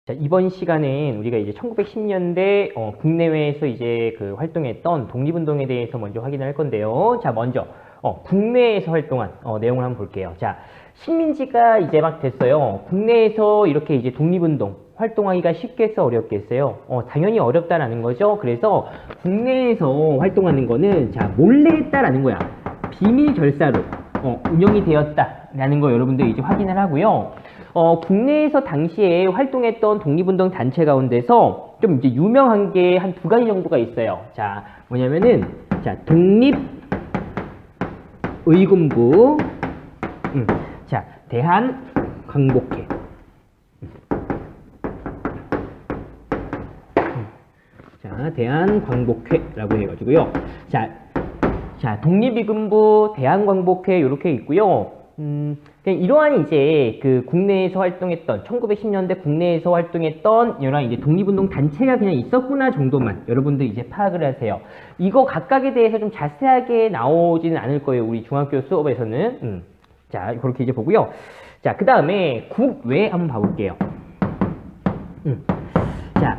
자, 이번 시간엔 우리가 이제 1910년대 국내외에서 이제 그 활동했던 독립운동에 대해서 먼저 확인을 할 건데요. 자, 먼저 국내에서 활동한 내용을 한번 볼게요. 자, 식민지가 이제 막 됐어요. 국내에서 이렇게 이제 독립운동 활동하기가 쉽겠어, 어렵겠어요? 당연히 어렵다라는 거죠. 그래서 국내에서 활동하는 거는 자, 몰래 했다라는 거야. 비밀 결사로 운영이 되었다라는 거 여러분들 이제 확인을 하고요. 국내에서 당시에 활동했던 독립운동 단체 가운데서 좀 이제 유명한 게 한 두 가지 정도가 있어요. 자, 뭐냐면은, 자, 독립의군부, 자, 대한광복회. 자, 대한광복회라고 해가지고요. 자, 독립의군부, 대한광복회, 요렇게 있고요. 그냥 이러한 이제 그 국내에서 활동했던 1910년대 국내에서 활동했던 여러 이제 독립운동 단체가 그냥 있었구나 정도만 여러분들 이제 파악을 하세요. 이거 각각에 대해서 좀 자세하게 나오지는 않을 거예요. 우리 중학교 수업에서는. 자, 그렇게 이제 보고요. 자, 그 다음에 국외 한번 봐볼게요. 자,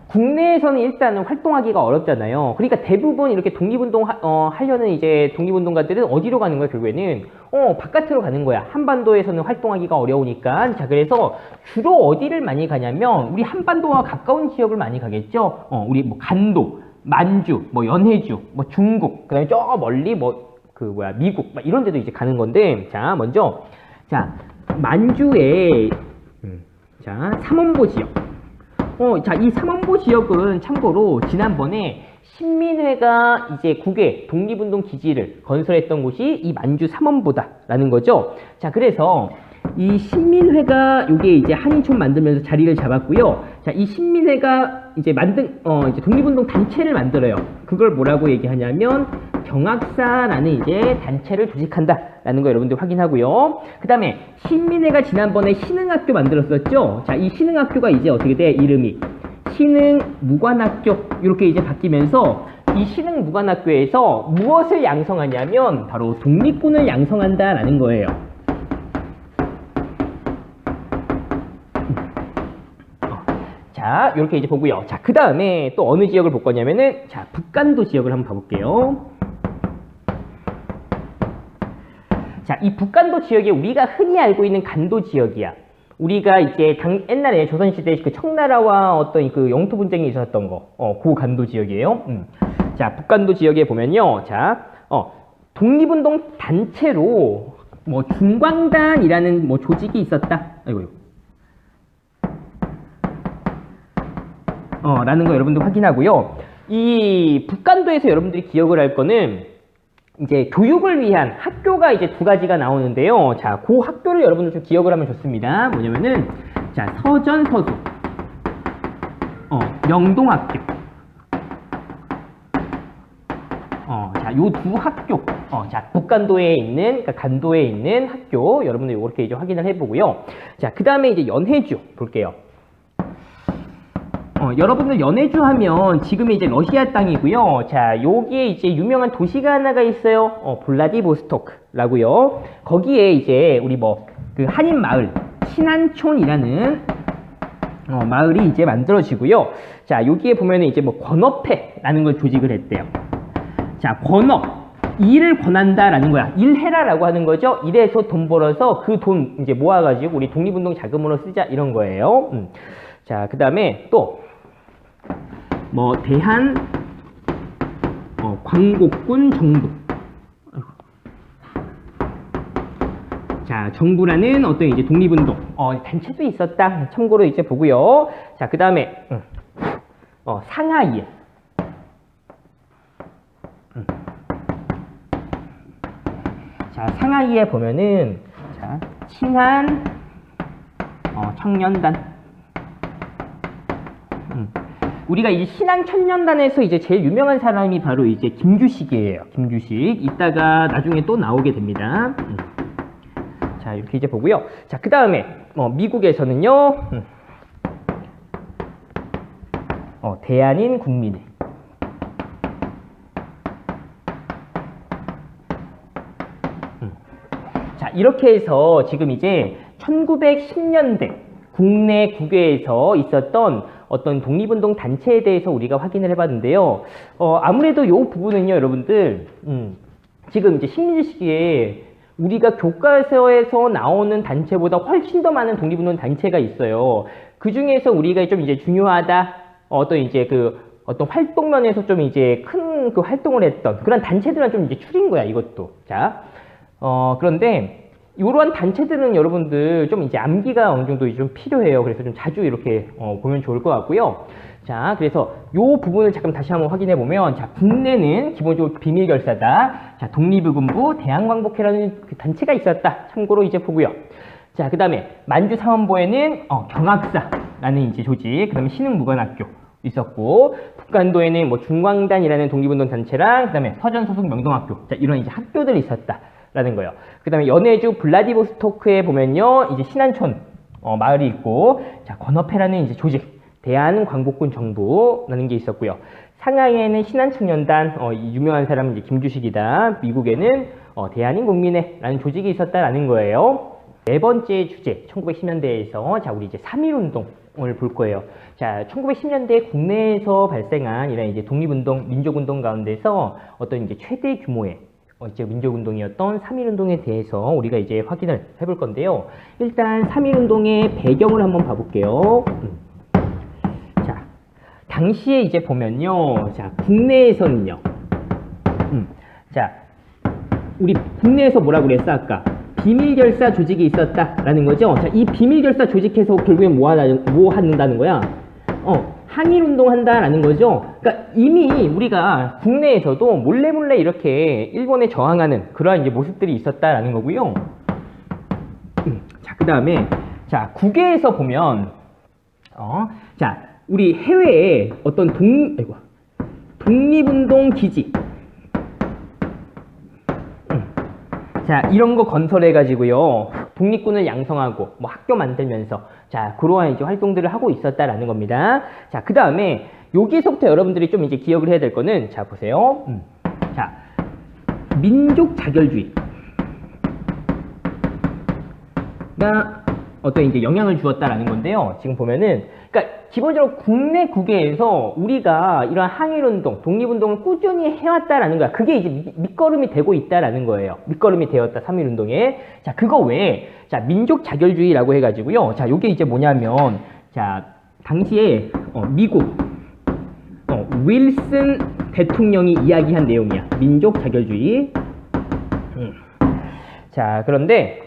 국내에서는 일단은 활동하기가 어렵잖아요. 그러니까 대부분 이렇게 독립운동 하려는 이제 독립운동가들은 어디로 가는 거야, 결국에는? 바깥으로 가는 거야. 한반도에서는 활동하기가 어려우니까. 자, 그래서 주로 어디를 많이 가냐면 우리 한반도와 가까운 지역을 많이 가겠죠. 우리 뭐 간도, 만주, 뭐 연해주, 뭐 중국, 그다음에 저 멀리 뭐 미국 막 이런 데도 이제 가는 건데. 자, 먼저 자, 만주의 자, 삼원보 지역. 자, 이 삼원보 지역은 참고로 지난번에 신민회가 이제 국외 독립운동 기지를 건설했던 곳이 이 만주 삼원보다라는 거죠. 자, 그래서 이 신민회가 요게 이제 한인촌 만들면서 자리를 잡았고요. 자, 이 신민회가 이제 만든 이제 독립운동 단체를 만들어요. 그걸 뭐라고 얘기하냐면 경학사라는 이제 단체를 조직한다라는 거 여러분들 확인하고요. 그 다음에 신민회가 지난번에 신흥학교 만들었었죠. 자, 이 신흥학교가 이제 어떻게 돼? 이름이 신흥무관학교 이렇게 이제 바뀌면서 이 신흥무관학교에서 무엇을 양성하냐면 바로 독립군을 양성한다라는 거예요. 자, 이렇게 이제 보고요. 자, 그 다음에 또 어느 지역을 볼 거냐면은 자, 북간도 지역을 한번 봐볼게요. 자, 이 북간도 지역이 우리가 흔히 알고 있는 간도 지역이야. 우리가 이제 옛날에 조선시대 그 청나라와 어떤 그 영토 분쟁이 있었던 거, 그 간도 지역이에요. 자, 북간도 지역에 보면요. 자, 독립운동 단체로 뭐 중광단이라는 뭐 조직이 있었다. 아이고. 라는 거 여러분들 확인하고요. 이 북간도에서 여러분들이 기억을 할 거는 이제 교육을 위한 학교가 이제 두 가지가 나오는데요. 자, 그 학교를 여러분들 좀 기억을 하면 좋습니다. 뭐냐면은 자, 서전서수, 영동학교. 자, 요 두 학교. 자, 북간도에 있는, 그러니까 간도에 있는 학교 여러분들 이렇게 이제 확인을 해보고요. 자, 그 다음에 이제 연해주 볼게요. 여러분들 연해주 하면 지금의 이제 러시아 땅이고요. 자, 여기에 이제 유명한 도시가 하나가 있어요. 블라디보스토크라고요. 거기에 이제 우리 그 한인 마을 신안촌이라는 마을이 이제 만들어지고요. 자, 여기에 보면은 이제 권업회라는 걸 조직을 했대요. 자, 권업. 일을 권한다라는 거야. 일해라라고 하는 거죠. 일해서 돈 벌어서 그 돈 이제 모아가지고 우리 독립운동 자금으로 쓰자 이런 거예요. 자, 그 다음에 또 대한 광복군 정부. 자, 정부라는 어떤 이제 독립운동 단체도 있었다. 참고로 이제 보고요. 자, 그 다음에 상하이. 자, 상하이에 보면은 자, 친한 청년단. 우리가 이제 신한청년단에서 이제 제일 유명한 사람이 바로 이제 김주식이에요. 김주식. 이따가 나중에 또 나오게 됩니다. 자, 이렇게 이제 보고요. 자, 그 다음에 미국에서는요. 대한인 국민회. 자, 이렇게 해서 지금 이제 1910년대 국내 국외에서 있었던 어떤 독립운동 단체에 대해서 우리가 확인을 해봤는데요. 아무래도 이 부분은요, 여러분들, 지금 이제 식민지 시기에 우리가 교과서에서 나오는 단체보다 훨씬 더 많은 독립운동 단체가 있어요. 그 중에서 우리가 좀 이제 중요하다, 어떤 활동면에서 좀 이제 큰 그 활동을 했던 그런 단체들은 좀 이제 추린 거야, 이것도. 자, 그런데 이러한 단체들은 여러분들 좀 이제 암기가 어느 정도 좀 필요해요. 그래서 좀 자주 이렇게 보면 좋을 것 같고요. 자, 그래서 이 부분을 잠깐 다시 한번 확인해 보면, 자, 국내는 기본적으로 비밀결사다. 자, 독립의군부 대한광복회라는 그 단체가 있었다. 참고로 이제 보고요. 자, 그 다음에 만주사원부에는 경학사라는 이제 조직, 그 다음에 신흥무관학교 있었고, 북간도에는 뭐 중광단이라는 독립운동 단체랑, 그 다음에 서전소속 명동학교, 자, 이런 이제 학교들이 있었다라는 거예요. 그 다음에 연해주 블라디보스토크에 보면요, 이제 신안촌 마을이 있고, 자, 건어패라는 이제 조직, 대한광복군 정부라는 게 있었고요. 상하이에는 신안청년단, 유명한 사람은 이제 김주식이다. 미국에는 대한인국민회라는 조직이 있었다라는 거예요. 네 번째 주제, 1910년대에서 자, 우리 이제 3.1운동을 볼 거예요. 자, 1910년대 국내에서 발생한 이런 이제 독립운동, 민족운동 가운데서 어떤 이제 최대 규모의 이제 민족운동이었던 3.1운동에 대해서 우리가 이제 확인을 해볼 건데요. 일단 3.1운동의 배경을 한번 봐볼게요. 자, 당시에 이제 보면요. 자, 국내에서는요. 자, 우리 국내에서 뭐라고 그랬어, 아까? 비밀결사 조직이 있었다라는 거죠. 자, 이 비밀결사 조직에서 결국엔 뭐 한다는 거야? 항일운동 한다라는 거죠. 그러니까 이미 우리가 국내에서도 몰래 이렇게 일본에 저항하는 그러한 이제 모습들이 있었다라는 거고요. 자, 그 다음에, 자, 국외에서 보면, 자, 우리 해외에 어떤 독립운동 기지, 자, 이런 거 건설해가지고요, 독립군을 양성하고, 뭐 학교 만들면서, 자, 그러한 이제 활동들을 하고 있었다라는 겁니다. 자, 그 다음에, 여기서부터 여러분들이 좀 이제 기억을 해야 될 거는, 자, 보세요. 자, 민족 자결주의가 어떤 이제 영향을 주었다라는 건데요. 지금 보면은, 그러니까 기본적으로 국내 국외에서 우리가 이런 항일운동, 독립운동을 꾸준히 해왔다라는 거야. 그게 이제 밑거름이 되고 있다라는 거예요. 밑거름이 되었다, 3.1운동에. 자, 그거 외에, 자, 민족 자결주의라고 해가지고요. 자, 요게 이제 뭐냐면, 자, 당시에, 미국, 윌슨 대통령이 이야기한 내용이야. 민족 자결주의. 자, 그런데,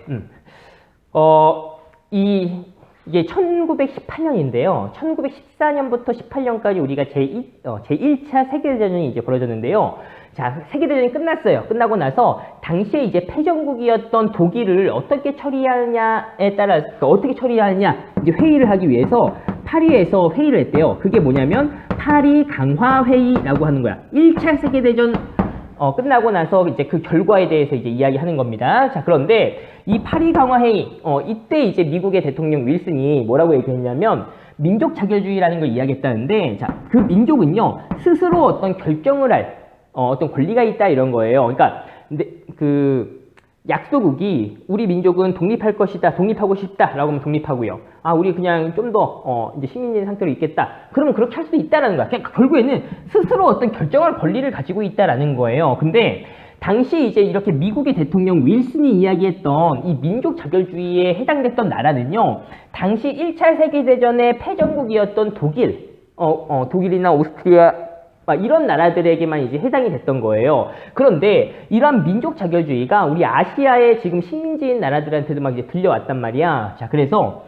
이게 1918년인데요. 1914년부터 18년까지 우리가 제1차 세계대전이 이제 벌어졌는데요. 자, 세계대전이 끝났어요. 끝나고 나서 당시에 이제 패전국이었던 독일을 어떻게 처리하냐에 따라 어떻게 처리하냐 이제 회의를 하기 위해서 파리에서 회의를 했대요. 그게 뭐냐면 파리 강화 회의라고 하는 거야. 1차 세계대전 끝나고 나서 이제 그 결과에 대해서 이제 이야기하는 겁니다. 자, 그런데 이 파리 강화 회의, 이때 이제 미국의 대통령 윌슨이 뭐라고 얘기했냐면 민족 자결주의라는 걸 이야기했다는데, 자, 그 민족은요 스스로 어떤 결정을 할 어떤 권리가 있다 이런 거예요. 그러니까 근데 그 약소국이 우리 민족은 독립할 것이다, 독립하고 싶다라고 하면 독립하고요. 아, 우리 그냥 좀 더 이제 식민지 상태로 있겠다. 그러면 그렇게 할 수도 있다라는 거야. 그러니까 결국에는 스스로 어떤 결정할 권리를 가지고 있다라는 거예요. 근데 당시 이제 이렇게 미국의 대통령 윌슨이 이야기했던 이 민족 자결주의에 해당됐던 나라는요, 당시 1차 세계대전의 패전국이었던 독일, 독일이나 오스트리아 이런 나라들에게만 이제 해당이 됐던 거예요. 그런데 이러한 민족 자결주의가 우리 아시아의 지금 식민지인 나라들한테도 막 이제 들려왔단 말이야. 자, 그래서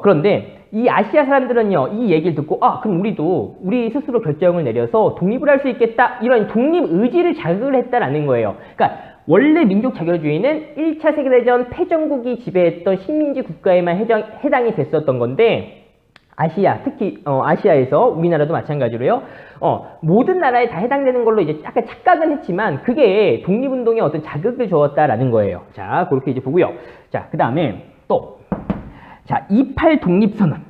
그런데 이 아시아 사람들은요, 이 얘기를 듣고 그럼 우리도 우리 스스로 결정을 내려서 독립을 할 수 있겠다, 이런 독립 의지를 자극을 했다라는 거예요. 그러니까 원래 민족 자결주의는 1차 세계대전 패전국이 지배했던 식민지 국가에만 해당이 됐었던 건데, 아시아, 특히 아시아에서 우리나라도 마찬가지로요. 모든 나라에 다 해당되는 걸로 이제 약간 착각은 했지만 그게 독립운동에 어떤 자극을 주었다라는 거예요. 자, 그렇게 이제 보고요. 자, 그 다음에 또, 자, 28 독립선언.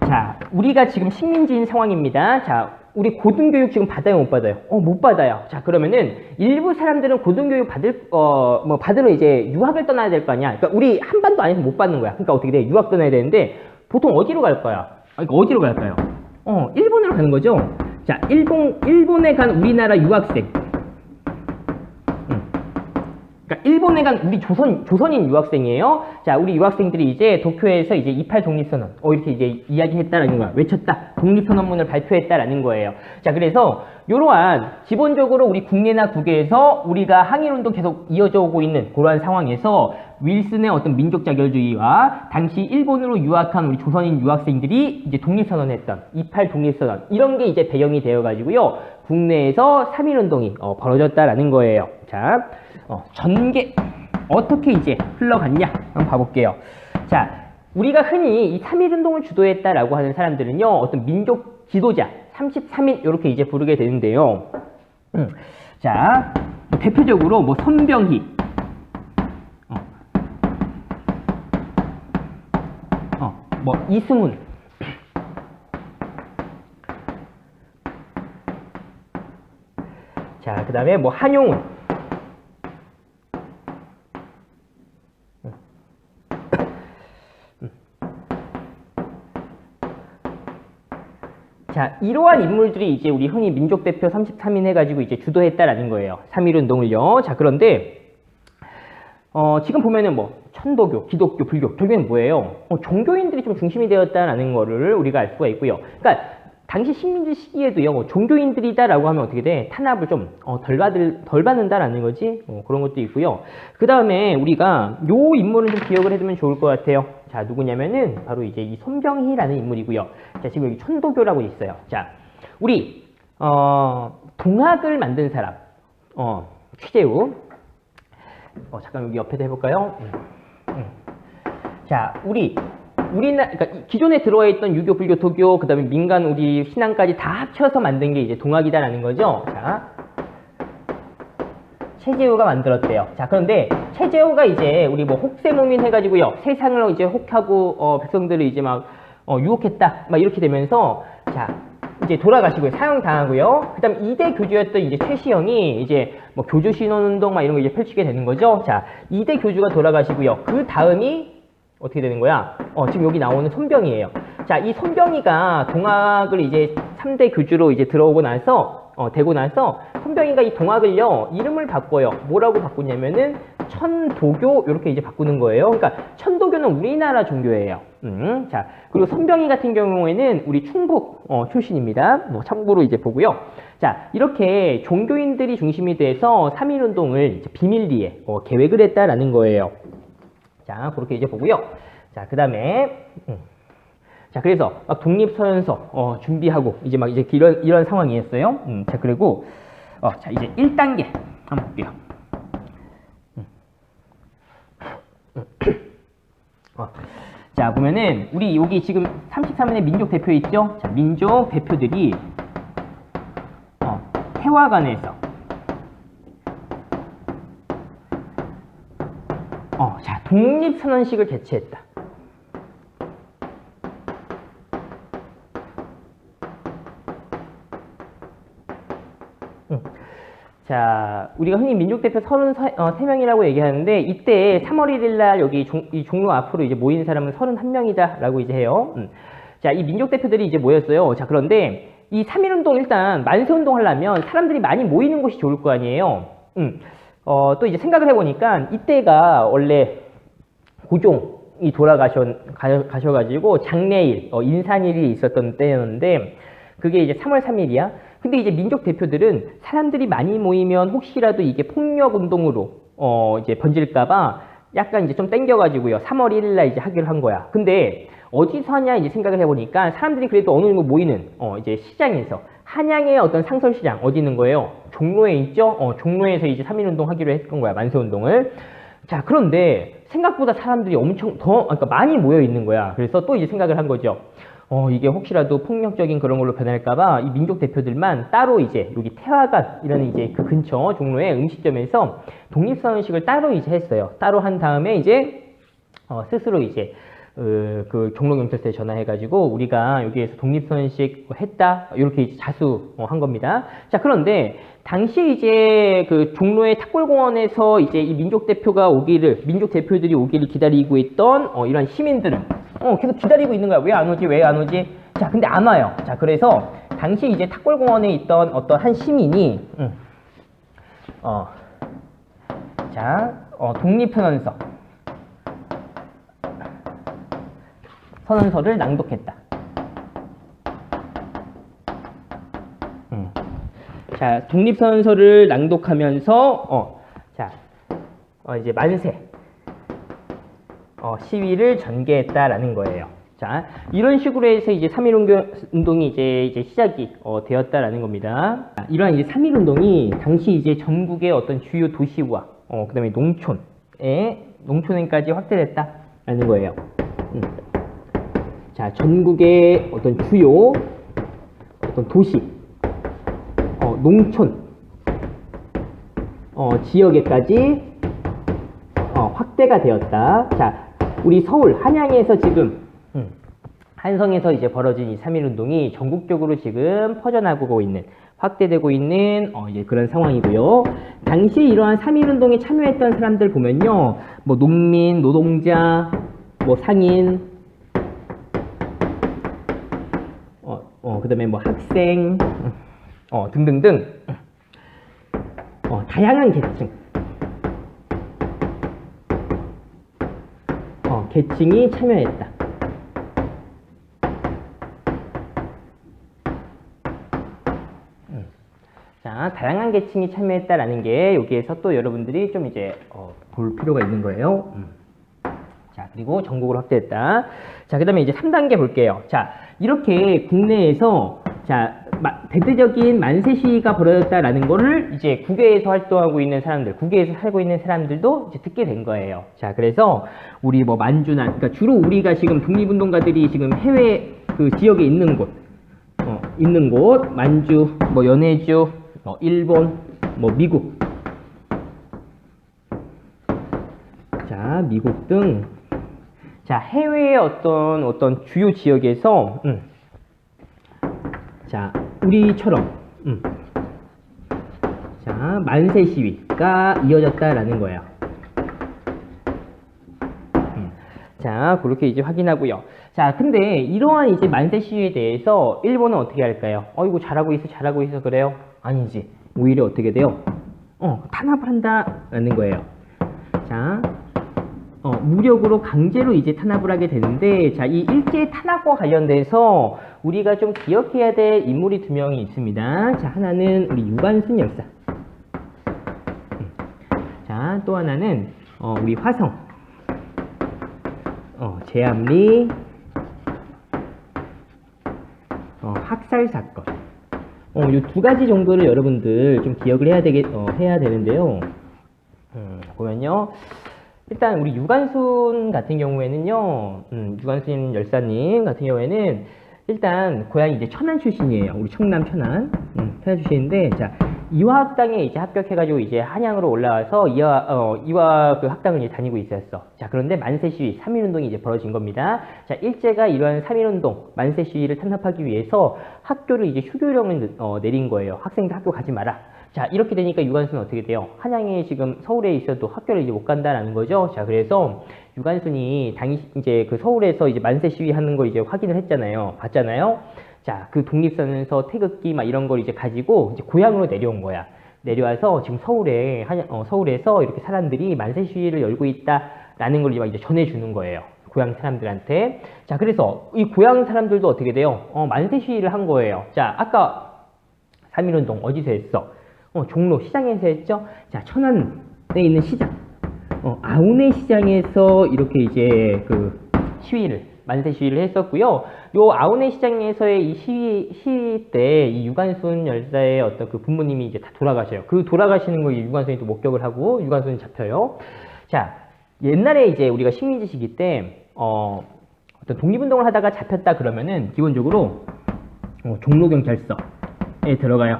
자, 우리가 지금 식민지인 상황입니다. 자, 우리 고등교육 지금 받아요, 못 받아요? 못 받아요. 자, 그러면은 일부 사람들은 고등교육 받으러 이제 유학을 떠나야 될 거 아니야. 그러니까 우리 한반도 안에서 못 받는 거야. 그러니까 어떻게 돼? 유학 떠나야 되는데 보통 어디로 갈 거야? 그러니까 어디로 갈까요? 일본으로 가는 거죠. 자, 일본에 간 우리나라 유학생. 그러니까 일본에 간 우리 조선인 유학생이에요. 자, 우리 유학생들이 이제 도쿄에서 이제 28 독립선언, 이렇게 이제 이야기했다라는 거야. 외쳤다. 독립선언문을 발표했다라는 거예요. 자, 그래서 이러한 기본적으로 우리 국내나 국외에서 우리가 항일운동 계속 이어져 오고 있는 그러한 상황에서 윌슨의 어떤 민족 자결주의와 당시 일본으로 유학한 우리 조선인 유학생들이 이제 독립선언했던 28 독립선언 이런 게 이제 배경이 되어가지고요. 국내에서 3.1운동이 벌어졌다라는 거예요. 자. 전개 어떻게 이제 흘러갔냐 한번 봐볼게요. 자, 우리가 흔히 이 3.1운동을 주도했다라고 하는 사람들은요, 어떤 민족 지도자 33인 이렇게 이제 부르게 되는데요. 자, 대표적으로 뭐 손병희, 뭐 이승훈, 자, 그 다음에 뭐 한용운. 자, 이러한 인물들이 이제 우리 흔히 민족대표 33인 해가지고 이제 주도했다라는 거예요. 3.1운동을요. 자, 그런데, 지금 보면은 뭐, 천도교, 기독교, 불교, 결국엔 뭐예요? 종교인들이 좀 중심이 되었다라는 거를 우리가 알 수가 있고요. 그러니까, 당시 식민지 시기에도요, 종교인들이다라고 하면 어떻게 돼? 탄압을 좀, 덜 받는다라는 거지? 그런 것도 있고요. 그 다음에 우리가 요 인물은 좀 기억을 해두면 좋을 것 같아요. 자, 누구냐면은 바로 이제 이 손병희라는 인물이고요. 자, 지금 여기 천도교라고 있어요. 자, 우리 동학을 만든 사람, 최재우. 잠깐 여기 옆에다 해볼까요? 자, 그러니까 기존에 들어와 있던 유교, 불교, 도교, 그 다음에 민간 우리 신앙까지 다 합쳐서 만든 게 이제 동학이다라는 거죠. 자, 최재우가 만들었대요. 자, 그런데 최재우가 이제 우리 뭐 혹세무민 해가지고요, 세상을 이제 혹하고 백성들을 이제 막 유혹했다, 막 이렇게 되면서 자, 이제 돌아가시고요, 사형당하고요. 그다음 2대 교주였던 이제 최시영이 이제 뭐 교주 신원운동 막 이런 거 이제 펼치게 되는 거죠. 자, 2대 교주가 돌아가시고요. 그 다음이 어떻게 되는 거야? 지금 여기 나오는 손병희예요. 자, 이 손병희가 동학을 이제 3대 교주로 이제 들어오고 나서 되고 나서 손병희가 이 동학을요, 이름을 바꿔요. 뭐라고 바꾸냐면은 천도교 이렇게 이제 바꾸는 거예요. 그러니까 천도교는 우리나라 종교예요. 자, 그리고 손병희 같은 경우에는 우리 충북 출신입니다. 참고로 이제 보고요. 자, 이렇게 종교인들이 중심이 돼서 3.1운동을 이제 비밀리에 계획을 했다라는 거예요. 자, 그렇게 이제 보고요. 자, 그 다음에 자, 그래서 막 독립서연서 준비하고 이제 막 이제 이런 상황이었어요. 자, 그리고 자, 이제 1단계 한번 볼게요. 자, 보면은 우리 여기 지금 33인의 민족 대표 있죠? 자, 민족 대표들이 태화관에서 자, 독립선언식을 개최했다. 자, 우리가 흔히 민족대표 33명이라고 얘기하는데, 이때 3월 1일 날 여기 이 종로 앞으로 이제 모인 사람은 31명이다 라고 이제 해요. 자, 이 민족대표들이 이제 모였어요. 자, 그런데 이 3.1운동 일단 만세운동 하려면 사람들이 많이 모이는 곳이 좋을 거 아니에요. 또 이제 생각을 해보니까 이때가 원래 고종이 돌아가셔가지고 장례일, 인산일이 있었던 때였는데, 그게 이제 3월 3일이야. 근데 이제 민족 대표들은 사람들이 많이 모이면 혹시라도 이게 폭력 운동으로 이제 번질까봐 약간 이제 좀 땡겨가지고요. 3월 1일 날 이제 하기로 한 거야. 근데 어디서 하냐 이제 생각을 해보니까 사람들이 그래도 어느 정도 모이는 이제 시장에서, 한양의 어떤 상설시장 어디 있는 거예요? 종로에 있죠? 종로에서 이제 3.1운동 하기로 했던 거야. 만세운동을. 자, 그런데 생각보다 사람들이 엄청 그러니까 많이 모여 있는 거야. 그래서 또 이제 생각을 한 거죠. 이게 혹시라도 폭력적인 그런 걸로 변할까봐 이 민족 대표들만 따로 이제 여기 태화관이라는 이제 그 근처 종로의 음식점에서 독립선언식을 따로 이제 했어요. 따로 한 다음에 이제 스스로 이제 그 종로경찰서에 전화해가지고 우리가 여기에서 독립선언식 했다 이렇게 이제 자수한 겁니다. 자, 그런데 당시 이제 그 종로의 탑골공원에서 이제 이 민족 대표들이 오기를 기다리고 있던 이런 시민들은 계속 기다리고 있는 거야. 왜 안 오지? 왜 안 오지? 자, 근데 안 와요. 자, 그래서 당시 이제 탑골공원에 있던 어떤 한 시민이 선언서를 낭독했다. 자, 독립선언서를 낭독하면서 이제 만세 시위를 전개했다라는 거예요. 자, 이런 식으로 해서 이제 3.1 운동이 이제 시작이 되었다라는 겁니다. 이러한 이제 3.1 운동이 당시 이제 전국의 어떤 주요 도시와 그다음에 농촌에까지 확대됐다라는 거예요. 자, 전국의 어떤 주요 어떤 도시, 농촌, 지역에까지 확대가 되었다. 자, 우리 서울 한양에서 지금 한성에서 이제 벌어진 이 3.1 운동이 전국적으로 지금 퍼져나가고 있는, 확대되고 있는 이제 그런 상황이고요. 당시 이러한 3.1 운동에 참여했던 사람들 보면요, 뭐 농민, 노동자, 뭐 상인, 그다음에 뭐 학생, 등등등 다양한 계층이 참여했다. 자, 다양한 계층이 참여했다라는 게 여기에서 또 여러분들이 좀 이제 볼 필요가 있는 거예요. 자, 그리고 전국으로 확대했다. 자, 그 다음에 이제 3단계 볼게요. 자, 이렇게 국내에서 대대적인 만세 시위가 벌어졌다라는 거를 이제 국외에서 활동하고 있는 사람들, 국외에서 살고 있는 사람들도 이제 듣게 된 거예요. 자, 그래서 우리 뭐 만주나, 그러니까 주로 우리가 지금 독립운동가들이 지금 해외 그 지역에 있는 곳, 만주, 뭐 연해주, 일본, 뭐 미국, 자, 미국 등, 자, 해외의 어떤 주요 지역에서, 자, 우리처럼, 자, 만세 시위가 이어졌다라는 거예요. 자, 그렇게 이제 확인하고요. 자, 근데 이러한 이제 만세 시위에 대해서 일본은 어떻게 할까요? 이거 잘하고 있어 그래요? 아니지. 오히려 어떻게 돼요? 탄압을 한다라는 거예요. 자, 무력으로 강제로 이제 탄압을 하게 되는데, 자, 이 일제 탄압과 관련돼서 우리가 좀 기억해야 될 인물이 2명이 있습니다. 자, 하나는 우리 유관순 열사. 자, 또 하나는 우리 화성. 제암리 학살 사건. 이 2가지 정도를 여러분들 좀 기억을 해야 되는데요. 보면요. 일단 우리 유관순 같은 경우에는요, 유관순 열사님 같은 경우에는 일단 고향이 이제 천안 출신이에요. 우리 청남 천안 출신인데, 자, 이화학당에 이제 합격해가지고 이제 한양으로 올라와서 이화 그 학당을 이제 다니고 있었어. 자, 그런데 만세 시위, 3.1 운동이 이제 벌어진 겁니다. 자, 일제가 이러한 3.1 운동, 만세 시위를 탄압하기 위해서 학교를 이제 휴교령을 내린 거예요. 학생들 학교 가지 마라. 자, 이렇게 되니까 유관순은 어떻게 돼요? 한양에 지금 서울에 있어도 학교를 이제 못 간다라는 거죠. 자, 그래서 유관순이 당시 이제 그 서울에서 이제 만세 시위 하는 거 이제 확인을 했잖아요. 봤잖아요. 자, 그 독립선언서 태극기 막 이런 걸 이제 가지고 이제 고향으로 내려온 거야. 내려와서 지금 서울에서 이렇게 사람들이 만세 시위를 열고 있다라는 걸 이제 전해주는 거예요. 고향 사람들한테. 자, 그래서 이 고향 사람들도 어떻게 돼요? 만세 시위를 한 거예요. 자, 아까 3.1 운동 어디서 했어? 종로 시장에서 했죠? 자, 천안에 있는 시장. 아우네 시장에서 이렇게 이제 그 만세 시위를 했었고요. 요 아우네 시장에서의 이 시위 때 이 유관순 열사의 어떤 그 부모님이 이제 다 돌아가셔요. 그 돌아가시는 거 유관순이 또 목격을 하고 유관순이 잡혀요. 자, 옛날에 이제 우리가 식민지 시기 때 어떤 독립운동을 하다가 잡혔다 그러면은 기본적으로 종로경찰서에 들어가요.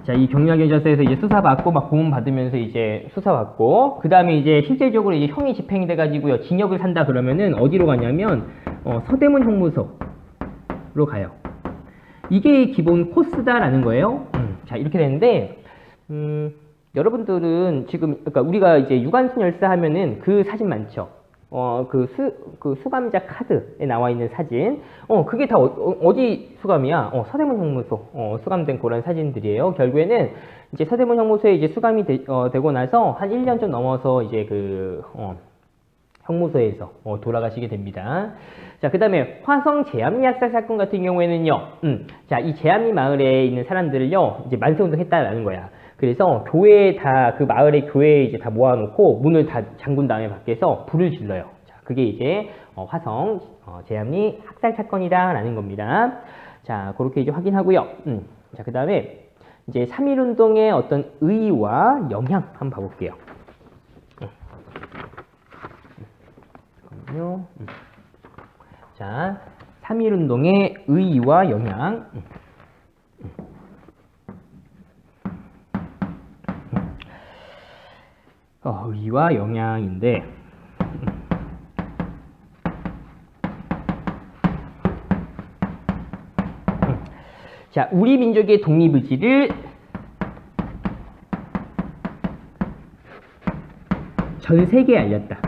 자, 이 경력경찰서에서 이제 수사받고 막 고문 받으면서 이제 수사받고 그 다음에 이제 실질적으로 이제 형이 집행이 돼가지고요 징역을 산다 그러면은 어디로 가냐면 서대문 형무소로 가요. 이게 기본 코스다라는 거예요. 자, 이렇게 되는데 여러분들은 지금 그러니까 우리가 이제 유관순 열사 하면은 그 사진 많죠. 그 수감자 카드에 나와 있는 사진. 그게 다 어디 수감이야? 서대문 형무소 수감된 그런 사진들이에요. 결국에는 이제 서대문 형무소에 이제 수감이 되고 나서 한 1년 좀 넘어서 이제 형무소에서 돌아가시게 됩니다. 자, 그 다음에 화성 제암리 학살 사건 같은 경우에는요, 자, 이 제암리 마을에 있는 사람들을요, 이제 만세운동 했다라는 거야. 그래서 교회에 다, 그 마을의 교회에 이제 다 모아놓고 문을 다 잠근 다음에 밖에서 불을 질러요. 자, 그게 이제 화성 제암리 학살 사건이다라는 겁니다. 자, 그렇게 이제 확인하고요. 자, 그 다음에 이제 3.1운동의 어떤 의의와 영향 한번 봐볼게요. 잠깐만요. 자, 3.1운동의 의의와 영향. 의의와 영향인데, 자, 우리 민족의 독립의지를 전 세계에 알렸다.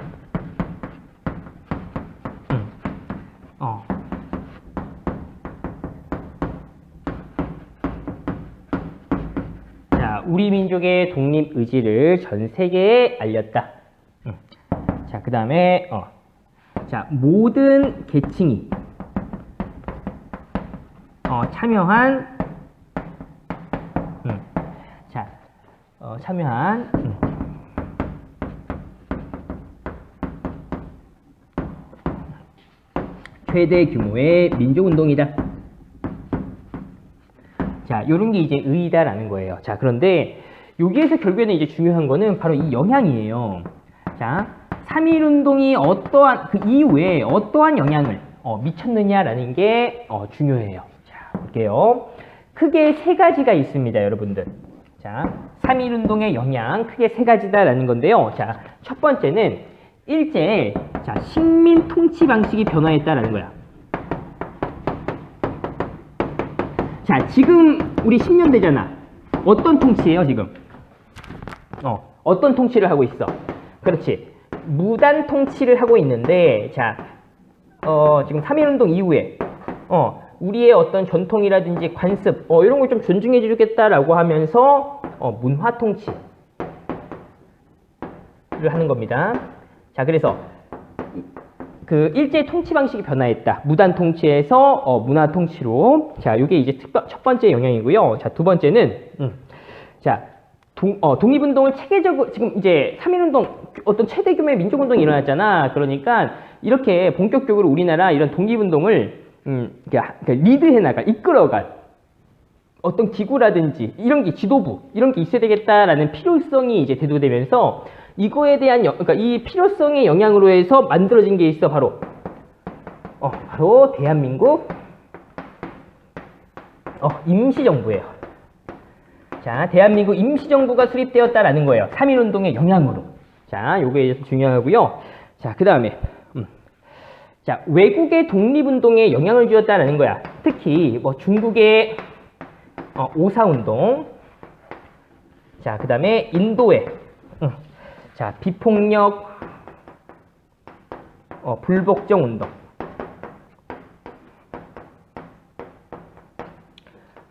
자, 우리 민족의 독립의지를 전 세계에 알렸다. 자, 그 다음에 자, 모든 계층이 참여한 자, 참여한 최대 규모의 민족운동이다. 자, 요런 게 이제 의의다라는 거예요. 자, 그런데 여기에서 결국에는 이제 중요한 거는 바로 이 영향이에요. 자, 3.1운동이 어떠한, 그 이후에 어떠한 영향을 미쳤느냐라는 게 중요해요. 자, 볼게요. 크게 세 가지가 있습니다, 여러분들. 자, 3.1운동의 영향 크게 세 가지다라는 건데요. 자, 첫 번째는 일제 자, 식민 통치 방식이 변화했다라는 거야. 자, 지금 우리 10년대잖아. 어떤 통치예요, 지금? 어떤 통치를 하고 있어? 그렇지. 무단 통치를 하고 있는데, 자, 지금 3.1운동 이후에, 우리의 어떤 전통이라든지 관습, 이런 걸 좀 존중해 주겠다라고 하면서, 문화 통치를 하는 겁니다. 자, 그래서, 그 일제 통치 방식이 변화했다. 무단 통치에서 문화 통치로. 자, 이게 이제 첫 번째 영향이고요. 자, 두 번째는 자, 독립운동을 체계적으로 지금 이제 3.1운동 어떤 최대 규모의 민족운동이 일어났잖아. 그러니까 이렇게 본격적으로 우리나라 이런 독립운동을 그러니까 리드해 나가, 이끌어갈 어떤 기구라든지 이런 게 지도부 이런 게 있어야 되겠다라는 필요성이 이제 대두되면서 이거에 대한 그러니까 이 필요성의 영향으로 해서 만들어진 게 있어. 바로 대한민국 임시정부예요. 자, 대한민국 임시정부가 수립되었다라는 거예요. 3.1운동의 영향으로. 자, 요게 중요하고요. 자, 그 다음에 자, 외국의 독립운동에 영향을 주었다라는 거야. 특히 뭐 중국의 오사운동. 자, 그 다음에 인도의 자, 비폭력 불복종 운동.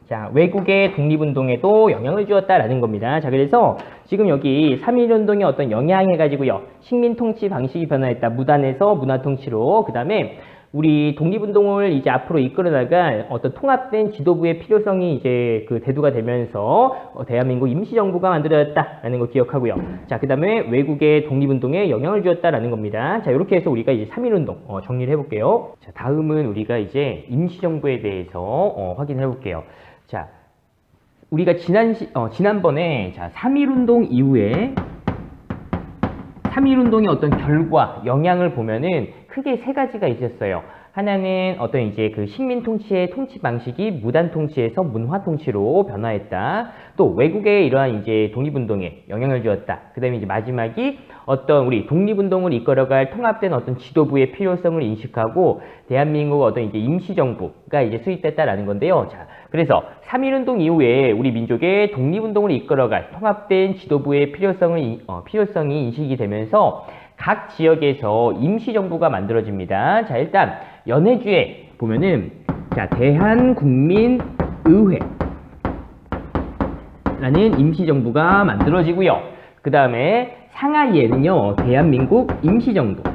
자, 외국의 독립운동에도 영향을 주었다라는 겁니다. 자, 그래서 지금 여기 3.1운동의 어떤 영향해가지고요. 식민통치 방식이 변화했다. 무단에서 문화통치로. 그 다음에 우리 독립운동을 이제 앞으로 이끌어나갈 어떤 통합된 지도부의 필요성이 이제 그 대두가 되면서 대한민국 임시정부가 만들어졌다라는 거 기억하고요. 자, 그 다음에 외국의 독립운동에 영향을 주었다라는 겁니다. 자, 이렇게 해서 우리가 이제 3.1운동 정리를 해볼게요. 자, 다음은 우리가 이제 임시정부에 대해서 확인해 볼게요. 자, 우리가 지난번에 자, 3.1운동 이후에 3.1운동의 어떤 결과, 영향을 보면은 크게 세 가지가 있었어요. 하나는 어떤 이제 그 식민 통치의 통치 방식이 무단 통치에서 문화 통치로 변화했다. 또 외국의 이러한 이제 독립운동에 영향을 주었다. 그 다음에 이제 마지막이 어떤 우리 독립운동을 이끌어갈 통합된 어떤 지도부의 필요성을 인식하고 대한민국 어떤 이제 임시정부가 이제 수립됐다라는 건데요. 자, 그래서 3.1운동 이후에 우리 민족의 독립운동을 이끌어갈 통합된 지도부의 필요성이 인식이 되면서 각 지역에서 임시정부가 만들어집니다. 자, 일단 연해주에 보면은 자, 대한국민의회 라는 임시정부가 만들어지고요. 그 다음에 상하이에는요, 대한민국 임시정부가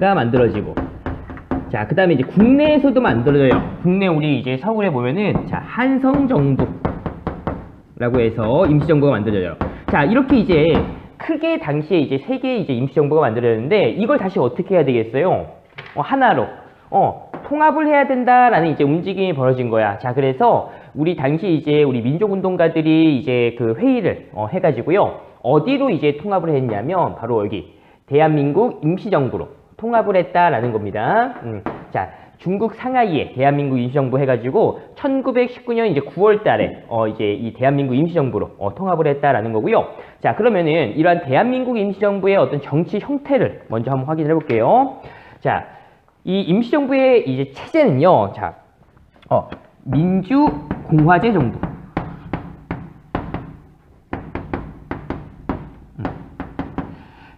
만들어지고, 자, 그 다음에 이제 국내에서도 만들어져요. 국내 우리 이제 서울에 보면은 자, 한성정부라고 해서 임시정부가 만들어져요. 자, 이렇게 이제 크게 당시에 이제 세 개의 이제 임시정부가 만들어졌는데 이걸 다시 어떻게 해야 되겠어요? 하나로 통합을 해야 된다라는 이제 움직임이 벌어진 거야. 자, 그래서 우리 당시 이제 우리 민족운동가들이 이제 그 회의를 해가지고요. 어디로 이제 통합을 했냐면 바로 여기 대한민국 임시정부로 통합을 했다라는 겁니다. 자, 중국 상하이에 대한민국 임시정부 해가지고 1919년 이제 9월 달에 이제 이 대한민국 임시정부로 통합을 했다라는 거고요. 자, 그러면은 이러한 대한민국 임시정부의 어떤 정치 형태를 먼저 한번 확인해 볼게요. 자, 이 임시정부의 이제 체제는요, 자, 민주공화제 정부.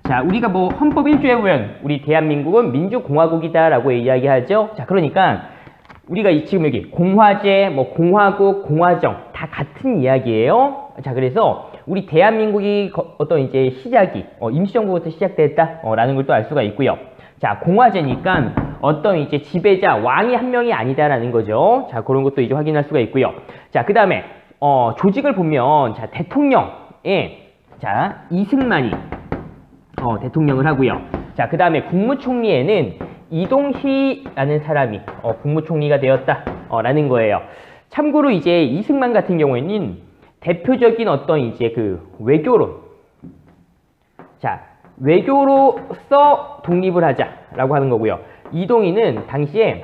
자, 우리가 뭐 헌법 1조에 보면 우리 대한민국은 민주공화국이다라고 이야기하죠. 자, 그러니까 우리가 지금 여기 공화제, 뭐 공화국, 공화정 다 같은 이야기예요. 자, 그래서 우리 대한민국이 어떤 이제 시작이 임시정부부터 시작됐다라는 걸 또 알 수가 있고요. 자, 공화제니까 어떤 이제 지배자, 왕이 한 명이 아니다라는 거죠. 자, 그런 것도 이제 확인할 수가 있고요. 자, 그 다음에 조직을 보면 자, 대통령에 자, 이승만이 대통령을 하고요. 자, 그 다음에 국무총리에는 이동희라는 사람이 국무총리가 되었다라는 거예요. 참고로 이제 이승만 같은 경우에는 대표적인 어떤 이제 그 외교론, 자, 외교로서 독립을 하자라고 하는 거고요. 이동희는 당시에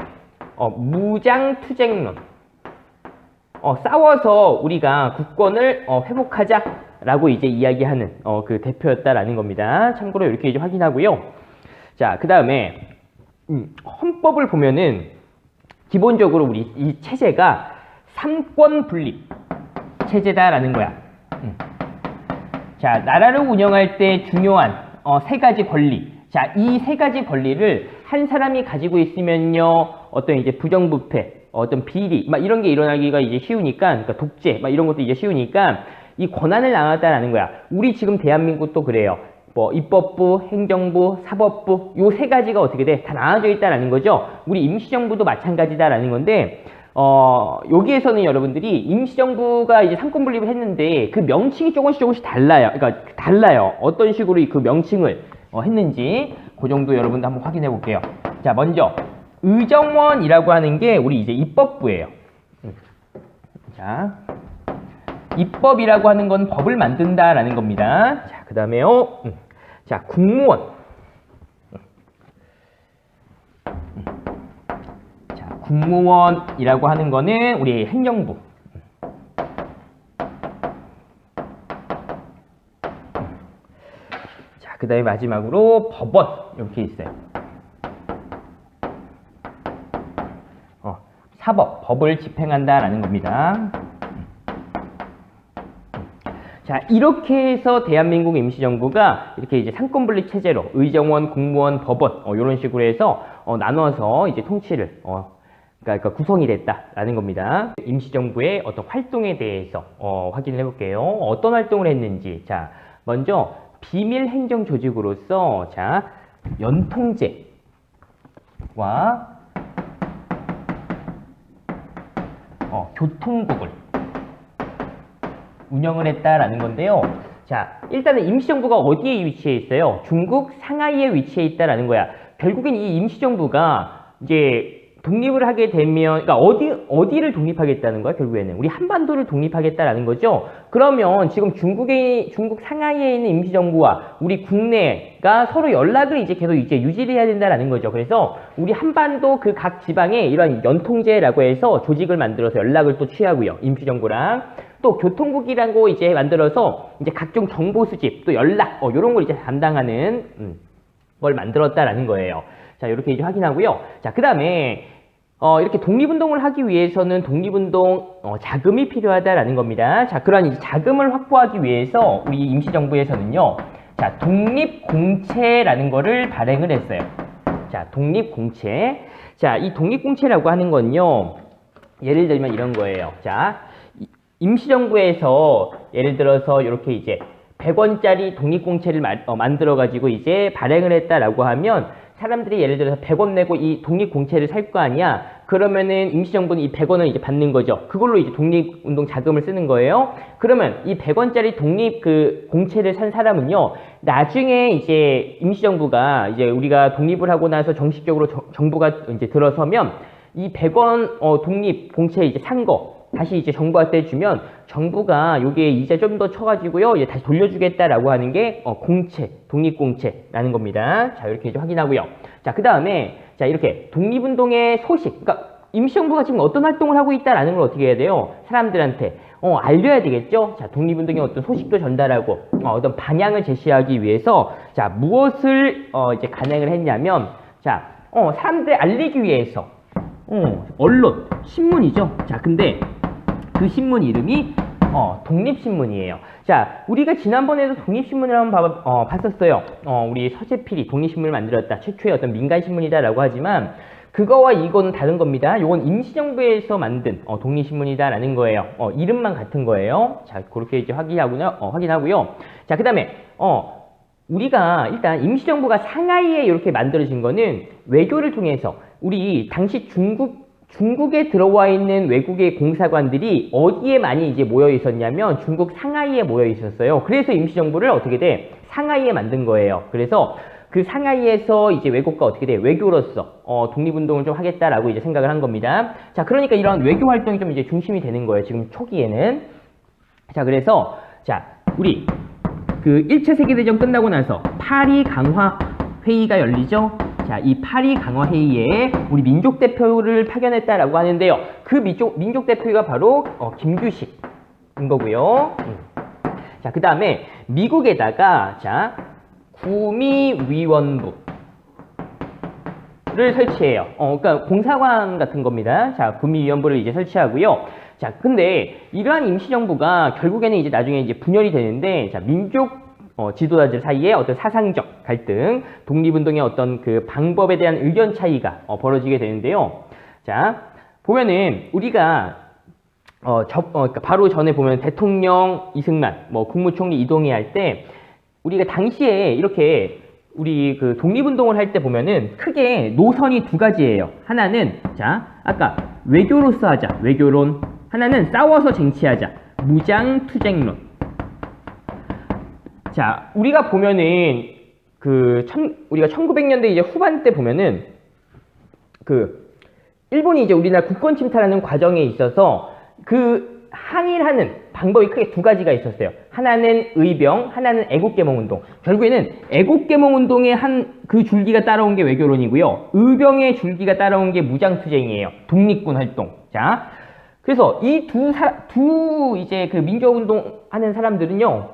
무장투쟁론, 싸워서 우리가 국권을 회복하자라고 이제 이야기하는 그 대표였다라는 겁니다. 참고로 이렇게 이제 확인하고요. 자, 그 다음에 헌법을 보면은 기본적으로 우리 이 체제가 삼권 분립 체제다라는 거야. 자, 나라를 운영할 때 중요한 세 가지 권리. 자, 이 세 가지 권리를 한 사람이 가지고 있으면요, 어떤 이제 부정부패, 어떤 비리, 막 이런 게 일어나기가 이제 쉬우니까, 그러니까 독재, 막 이런 것도 이제 쉬우니까 이 권한을 나눴다라는 거야. 우리 지금 대한민국도 그래요. 뭐 입법부, 행정부, 사법부 요 세 가지가 어떻게 돼? 다 나눠져 있다라는 거죠. 우리 임시정부도 마찬가지다라는 건데 여기에서는 여러분들이 임시정부가 이제 삼권 분립을 했는데 그 명칭이 조금씩 달라요. 그러니까 달라요. 어떤 식으로 그 명칭을 했는지 그 정도 여러분들 한번 확인해 볼게요. 자, 먼저 의정원이라고 하는 게 우리 이제 입법부예요. 자, 입법이라고 하는 건 법을 만든다라는 겁니다. 자, 그 다음에요. 자, 국무원. 자, 국무원이라고 하는 거는 우리 행정부. 자, 그 다음에 마지막으로 법원. 이렇게 있어요. 사법, 법을 집행한다라는 겁니다. 자, 이렇게 해서 대한민국 임시정부가 이렇게 이제 삼권분립 체제로 의정원, 국무원, 법원 이런 식으로 해서 나눠서 이제 통치를 그러니까 구성이 됐다라는 겁니다. 임시정부의 어떤 활동에 대해서 확인을 해볼게요. 어떤 활동을 했는지. 자, 먼저 비밀 행정 조직으로서 자, 연통제와 교통국을 운영을 했다라는 건데요. 자, 일단은 임시정부가 어디에 위치해 있어요? 중국 상하이에 위치해 있다라는 거야. 결국엔 이 임시정부가 이제 독립을 하게 되면, 그러니까 어디를 독립하겠다는 거야, 결국에는? 우리 한반도를 독립하겠다라는 거죠? 그러면 지금 중국 상하이에 있는 임시정부와 우리 국내가 서로 연락을 이제 계속 이제 유지를 해야 된다라는 거죠. 그래서 우리 한반도 그 각 지방에 이런 연통제라고 해서 조직을 만들어서 연락을 또 취하고요. 임시정부랑. 또 교통국이라고 이제 만들어서 이제 각종 정보 수집, 또 연락, 요런 걸 이제 담당하는, 걸 만들었다라는 거예요. 자, 이렇게 이제 확인하고요. 자, 그 다음에, 이렇게 독립운동을 하기 위해서는 독립운동 자금이 필요하다라는 겁니다. 자, 그런 이제 자금을 확보하기 위해서 우리 임시정부에서는요, 자, 독립공채라는 거를 발행을 했어요. 자, 독립공채. 자, 이 독립공채라고 하는 건요, 예를 들면 이런 거예요. 자, 임시정부에서 예를 들어서 이렇게 이제 100원짜리 독립공채를 만들어가지고 이제 발행을 했다라고 하면 사람들이 예를 들어서 100원 내고 이 독립공채를 살 거 아니야? 그러면은 임시정부는 이 100원을 이제 받는 거죠. 그걸로 이제 독립운동 자금을 쓰는 거예요. 그러면 이 100원짜리 공채를 산 사람은요, 나중에 이제 임시정부가 이제 우리가 독립을 하고 나서 정식적으로 정부가 이제 들어서면 이 100원 독립공채 이제 산 거, 다시 이제 정부한테 주면 정부가 요게 이자 좀 더 쳐가지고요, 이제 다시 돌려주겠다라고 하는 게 독립공채라는 겁니다. 자, 이렇게 이제 확인하고요. 자, 그 다음에 자, 이렇게 독립운동의 소식, 그러니까 임시정부가 지금 어떤 활동을 하고 있다라는 걸 어떻게 해야 돼요? 사람들한테 알려야 되겠죠? 자, 독립운동의 어떤 소식도 전달하고 어떤 방향을 제시하기 위해서 자, 무엇을 이제 간행을 했냐면 자, 사람들에 알리기 위해서 언론, 신문이죠. 자, 근데 그 신문 이름이 독립신문이에요. 자, 우리가 지난번에도 독립신문을 한번 봤었어요. 우리 서재필이 독립신문을 만들었다. 최초의 어떤 민간신문이다라고 하지만 그거와 이거는 다른 겁니다. 이건 임시정부에서 만든 독립신문이다라는 거예요. 이름만 같은 거예요. 자, 그렇게 이제 확인하고요. 자, 그 다음에 우리가 일단 임시정부가 상하이에 이렇게 만들어진 거는 외교를 통해서 우리 당시 중국에 들어와 있는 외국의 공사관들이 어디에 많이 이제 모여 있었냐면 중국 상하이에 모여 있었어요. 그래서 임시정부를 어떻게 돼? 상하이에 만든 거예요. 그래서 그 상하이에서 이제 외국과 어떻게 돼? 외교로서 독립운동을 좀 하겠다라고 이제 생각을 한 겁니다. 자, 그러니까 이런 외교 활동이 좀 이제 중심이 되는 거예요. 지금 초기에는. 자, 그래서 자, 우리 그 1차 세계대전 끝나고 나서 파리 강화 회의가 열리죠. 자, 이 파리 강화 회의에 우리 민족 대표를 파견했다라고 하는데요. 그 민족 대표가 바로 김규식인 거고요. 자, 그 다음에 미국에다가 자, 구미위원부를 설치해요. 그러니까 공사관 같은 겁니다. 자, 구미위원부를 이제 설치하고요. 자, 근데 이러한 임시정부가 결국에는 이제 나중에 이제 분열이 되는데, 자, 민족 지도자들 사이에 어떤 사상적 갈등, 독립운동의 어떤 그 방법에 대한 의견 차이가 벌어지게 되는데요. 자, 보면은 우리가 그러니까 바로 전에 보면 대통령 이승만, 국무총리 이동희 할 때 우리가 당시에 이렇게 우리 그 독립운동을 할 때 보면은 크게 노선이 두 가지예요. 하나는 자, 아까 외교로서 하자, 외교론. 하나는 싸워서 쟁취하자, 무장투쟁론. 자, 우리가 보면은 우리가 1900년대 이제 후반 때 보면은 일본이 이제 우리나라 국권 침탈하는 과정에 있어서 항일하는 방법이 크게 두 가지가 있었어요. 하나는 의병, 하나는 애국개몽운동. 결국에는 애국개몽운동의 그 줄기가 따라온 게 외교론이고요. 의병의 줄기가 따라온 게 무장투쟁이에요. 독립군 활동. 자, 그래서 이 이제 그 민족운동 하는 사람들은요,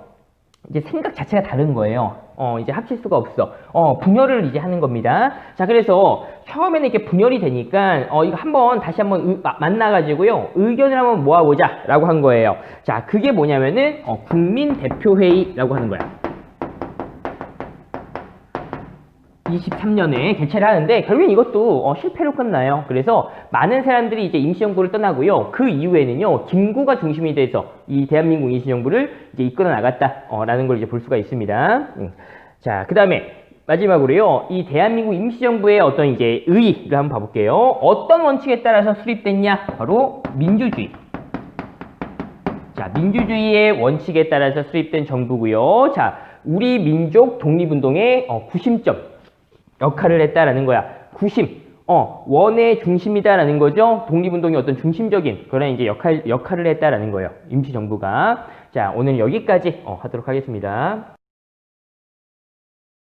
이제 생각 자체가 다른 거예요. 이제 합칠 수가 없어. 분열을 이제 하는 겁니다. 자, 그래서 처음에는 이렇게 분열이 되니까, 이거 다시 한번 만나가지고요, 의견을 한번 모아보자, 라고 한 거예요. 자, 그게 뭐냐면은, 국민대표회의라고 하는 거야. 23년에 개최를 하는데 결국엔 이것도 실패로 끝나요. 그래서 많은 사람들이 이제 임시정부를 떠나고요. 그 이후에는요, 김구가 중심이 돼서 이 대한민국 임시정부를 이제 이끌어 나갔다라는 걸 이제 볼 수가 있습니다. 자, 그 다음에 마지막으로요, 이 대한민국 임시정부의 어떤 이제 의의를 한번 봐볼게요. 어떤 원칙에 따라서 수립됐냐? 바로 민주주의. 자, 민주주의의 원칙에 따라서 수립된 정부고요. 자, 우리 민족 독립운동의 구심점 역할을 했다라는 거야. 구심. 원의 중심이다라는 거죠. 독립운동의 어떤 중심적인 그런 이제 역할을 했다라는 거예요. 임시정부가. 자, 오늘 여기까지 하도록 하겠습니다.